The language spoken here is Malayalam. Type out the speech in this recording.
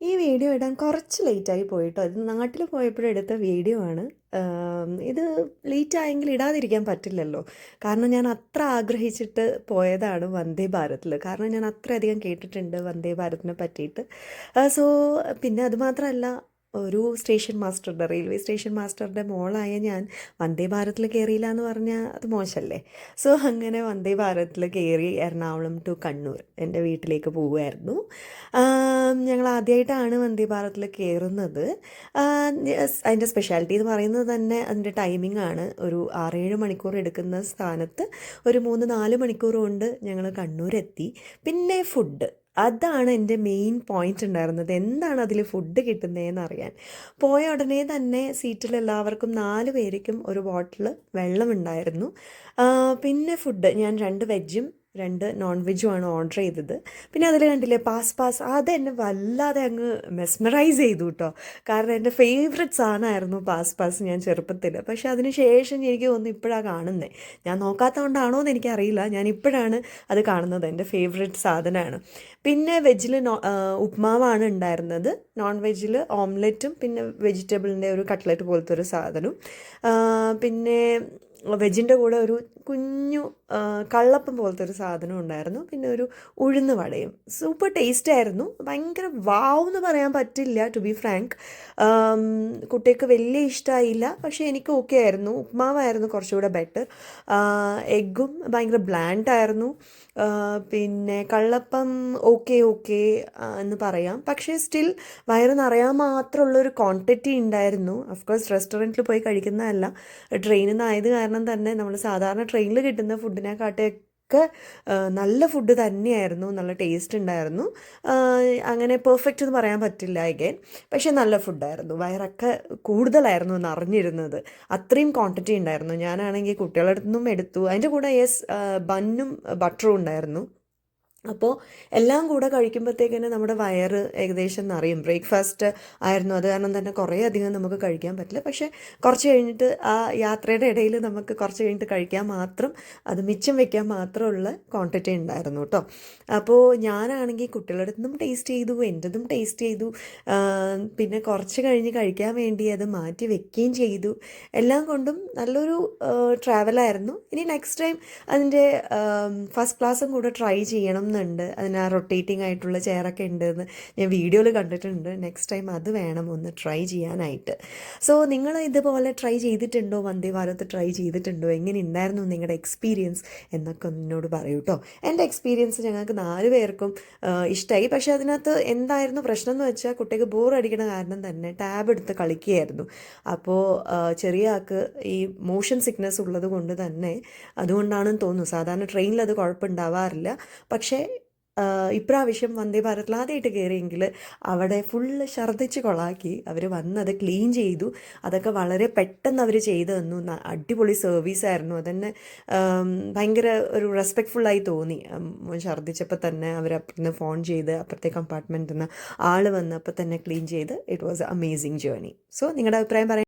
ഈ വീഡിയോ ഇടാൻ കുറച്ച് ലേറ്റായി പോയിട്ടോ. ഇത് നാട്ടിൽ പോയപ്പോഴെടുത്ത വീഡിയോ ആണ്. ഇത് ലേറ്റായെങ്കിൽ ഇടാതിരിക്കാൻ പറ്റില്ലല്ലോ. കാരണം ഞാൻ അത്ര ആഗ്രഹിച്ചിട്ട് പോയതാണ് വന്ദേ ഭാരതിൽ. കാരണം ഞാൻ അത്രയധികം കേട്ടിട്ടുണ്ട് വന്ദേ ഭാരതിനെ പറ്റിയിട്ട്. സോ പിന്നെ അതുമാത്രമല്ല, ഒരു സ്റ്റേഷൻ മാസ്റ്ററുടെ റെയിൽവേ സ്റ്റേഷൻ മാസ്റ്ററുടെ മോളായ ഞാൻ വന്ദേ ഭാരതിൽ കയറിയില്ല എന്ന് പറഞ്ഞാൽ അത് മോശമല്ലേ. സോ അങ്ങനെ വന്ദേ ഭാരതിൽ കയറി എറണാകുളം ടു കണ്ണൂർ എൻ്റെ വീട്ടിലേക്ക് പോവുമായിരുന്നു. ഞങ്ങൾ ആദ്യമായിട്ടാണ് വന്ദേ ഭാരതിൽ കയറുന്നത്. അതിൻ്റെ സ്പെഷ്യാലിറ്റി എന്ന് പറയുന്നത് തന്നെ അതിൻ്റെ ടൈമിംഗ് ആണ്. ഒരു 6-7 മണിക്കൂർ എടുക്കുന്ന സ്ഥാനത്ത് ഒരു 3-4 മണിക്കൂർ കൊണ്ട് ഞങ്ങൾ കണ്ണൂരെത്തി. പിന്നെ ഫുഡ്, അതാണ് എൻ്റെ മെയിൻ പോയിൻ്റ് ഉണ്ടായിരുന്നത്. എന്താണ് അതിൽ ഫുഡ് കിട്ടുന്നതെന്ന് അറിയാൻ. പോയ ഉടനെ തന്നെ സീറ്റിൽ എല്ലാവർക്കും 4 പേർക്കും ഒരു ബോട്ടിൽ വെള്ളമുണ്ടായിരുന്നു. പിന്നെ ഫുഡ് ഞാൻ 2 വെജും 2 നോൺ വെജുമാണ് ഓർഡർ ചെയ്തത്. പിന്നെ അതിൽ കണ്ടില്ലേ പാസ്, അതെന്നെ വല്ലാതെ അങ്ങ് മെസ്മറൈസ് ചെയ്തു കേട്ടോ. കാരണം എൻ്റെ ഫേവററ്റ് സാധനമായിരുന്നു പാസ് ഞാൻ ചെറുപ്പത്തിൽ. പക്ഷേ അതിന് ശേഷം എനിക്ക് തോന്നുന്നു ഇപ്പോഴാണ് കാണുന്നത്. ഞാൻ നോക്കാത്തതുകൊണ്ടാണോ എന്ന് എനിക്കറിയില്ല, ഞാൻ ഇപ്പോഴാണ് അത് കാണുന്നത്. എൻ്റെ ഫേവററ്റ് സാധനമാണ്. പിന്നെ വെജിൽ ഉപ്മാവാണ് ഉണ്ടായിരുന്നത്. നോൺ വെജിൽ ഓംലെറ്റും പിന്നെ വെജിറ്റബിളിൻ്റെ ഒരു കട്ട്ലറ്റ് പോലത്തെ ഒരു സാധനവും. പിന്നെ വെജിൻ്റെ കൂടെ ഒരു കുഞ്ഞു കള്ളപ്പം പോലത്തെ ഒരു സാധനം ഉണ്ടായിരുന്നു. പിന്നെ ഒരു ഉഴുന്ന് വടയും. സൂപ്പർ ടേസ്റ്റ് ആയിരുന്നു. ഭയങ്കര വാവ് എന്ന് പറയാൻ പറ്റില്ല, ടു ബി ഫ്രാങ്ക്. കുട്ടിക്ക് വലിയ ഇഷ്ടമായില്ല, പക്ഷേ എനിക്ക് ഓക്കെ ആയിരുന്നു. ഉപ്മാവായിരുന്നു കുറച്ചുകൂടെ ബെറ്റർ. എഗ്ഗും ഭയങ്കര ബ്ലാൻഡ് ആയിരുന്നു. പിന്നെ കള്ളപ്പം ഓക്കെ എന്ന് പറയാം. പക്ഷേ സ്റ്റിൽ വയറ് നിറയാൻ മാത്രമുള്ളൊരു ക്വാണ്ടിറ്റി ഉണ്ടായിരുന്നു. അഫ്കോഴ്സ് റെസ്റ്റോറൻറ്റിൽ പോയി കഴിക്കുന്നതല്ല, ട്രെയിനിൽ നിന്നായത് കാരണം തന്നെ നമ്മൾ സാധാരണ ട്രെയിനിൽ കിട്ടുന്ന ഫുഡിനെക്കാട്ടൊക്കെ നല്ല ഫുഡ് തന്നെയായിരുന്നു. നല്ല ടേസ്റ്റ് ഉണ്ടായിരുന്നു. അങ്ങനെ പെർഫെക്റ്റ് എന്ന് പറയാൻ പറ്റില്ല അഗൈൻ, പക്ഷേ നല്ല ഫുഡായിരുന്നു. വയറൊക്കെ കൂടുതലായിരുന്നു നിറഞ്ഞിരുന്നത്. അത്രയും ക്വാണ്ടിറ്റി ഉണ്ടായിരുന്നു. ഞാനാണെങ്കിൽ കുട്ടികളുടെ അടുത്തു നിന്നും എടുത്തു. അതിൻ്റെ കൂടെ ബന്നും ബട്ടറും ഉണ്ടായിരുന്നു. അപ്പോൾ എല്ലാം കൂടെ കഴിക്കുമ്പോഴത്തേക്കിന് നമ്മുടെ വയറ് ഏകദേശം നിറയും. ബ്രേക്ക്ഫാസ്റ്റ് ആയിരുന്നു, അത് കാരണം തന്നെ കുറേ അധികം നമുക്ക് കഴിക്കാൻ പറ്റില്ല. പക്ഷേ കുറച്ച് കഴിഞ്ഞിട്ട് ആ യാത്രയുടെ ഇടയിൽ നമുക്ക് കുറച്ച് കഴിഞ്ഞിട്ട് കഴിക്കാൻ മാത്രം, അത് മിച്ചം വെക്കാൻ മാത്രമുള്ള ക്വാണ്ടിറ്റി ഉണ്ടായിരുന്നു കേട്ടോ. അപ്പോൾ ഞാനാണെങ്കിൽ കുട്ടികളുടെ അടുത്തും ടേസ്റ്റ് ചെയ്തു, എൻ്റെതും ടേസ്റ്റ് ചെയ്തു. പിന്നെ കുറച്ച് കഴിഞ്ഞ് കഴിക്കാൻ വേണ്ടി അത് മാറ്റി വെക്കുകയും ചെയ്തു. എല്ലാം കൊണ്ടും നല്ലൊരു ട്രാവലായിരുന്നു. ഇനി നെക്സ്റ്റ് ടൈം അതിൻ്റെ ഫസ്റ്റ് ക്ലാസ്സും കൂടെ ട്രൈ ചെയ്യണം എന്നുണ്ട്. അതിന് ആ റൊട്ടേറ്റിംഗ് ആയിട്ടുള്ള ചെയറൊക്കെ ഉണ്ടെന്ന് ഞാൻ വീഡിയോയിൽ കണ്ടിട്ടുണ്ട്. നെക്സ്റ്റ് ടൈം അത് വേണം ഒന്ന് ട്രൈ ചെയ്യാനായിട്ട്. സോ നിങ്ങൾ ഇതുപോലെ ട്രൈ ചെയ്തിട്ടുണ്ടോ? വന്ദേ ഭാരത് ട്രൈ ചെയ്തിട്ടുണ്ടോ? എങ്ങനെ ഉണ്ടായിരുന്നു നിങ്ങളുടെ എക്സ്പീരിയൻസ് എന്നൊക്കെ എന്നോട് പറയൂ കേട്ടോ. എൻ്റെ എക്സ്പീരിയൻസ് ഞങ്ങൾക്ക് 4 പേർക്കും ഇഷ്ടമായി. പക്ഷേ അതിനകത്ത് എന്തായിരുന്നു പ്രശ്നം എന്ന് വെച്ചാൽ, കുട്ടിക്ക് ബോർ അടിക്കണ കാരണം തന്നെ ടാബ് എടുത്ത് കളിക്കുകയായിരുന്നു. അപ്പോൾ ചെറിയ ആൾക്ക് ഈ മോഷൻ സിക്നെസ് ഉള്ളത് കൊണ്ട് തന്നെ, അതുകൊണ്ടാണെന്ന് തോന്നുന്നു. സാധാരണ ട്രെയിനിൽ അത് കുഴപ്പമുണ്ടാവാറില്ല. പക്ഷേ ഇപ്രാവശ്യം വന്ദേ ഭാരതിൽ ആദ്യമായിട്ട് കയറിയെങ്കിൽ അവിടെ ഫുള്ള് ഛർദ്ദിച്ച് കൊളാക്കി. അവർ വന്നത് ക്ലീൻ ചെയ്തു. അതൊക്കെ വളരെ പെട്ടെന്ന് അവർ ചെയ്തു തന്നു. അടിപൊളി സർവീസായിരുന്നു. അതന്നെ ഭയങ്കര ഒരു റെസ്പെക്റ്റ്ഫുള്ളായി തോന്നി. ഛർദ്ദിച്ചപ്പോൾ തന്നെ അവരപ്പുറത്ത് ഫോൺ ചെയ്ത് അപ്പുറത്തെ കമ്പാർട്ട്മെൻറ്റിൽ നിന്ന് ആൾ വന്നപ്പോൾ തന്നെ ക്ലീൻ ചെയ്ത്. It was A amazing journey. So നിങ്ങളുടെ അഭിപ്രായം പറയാം.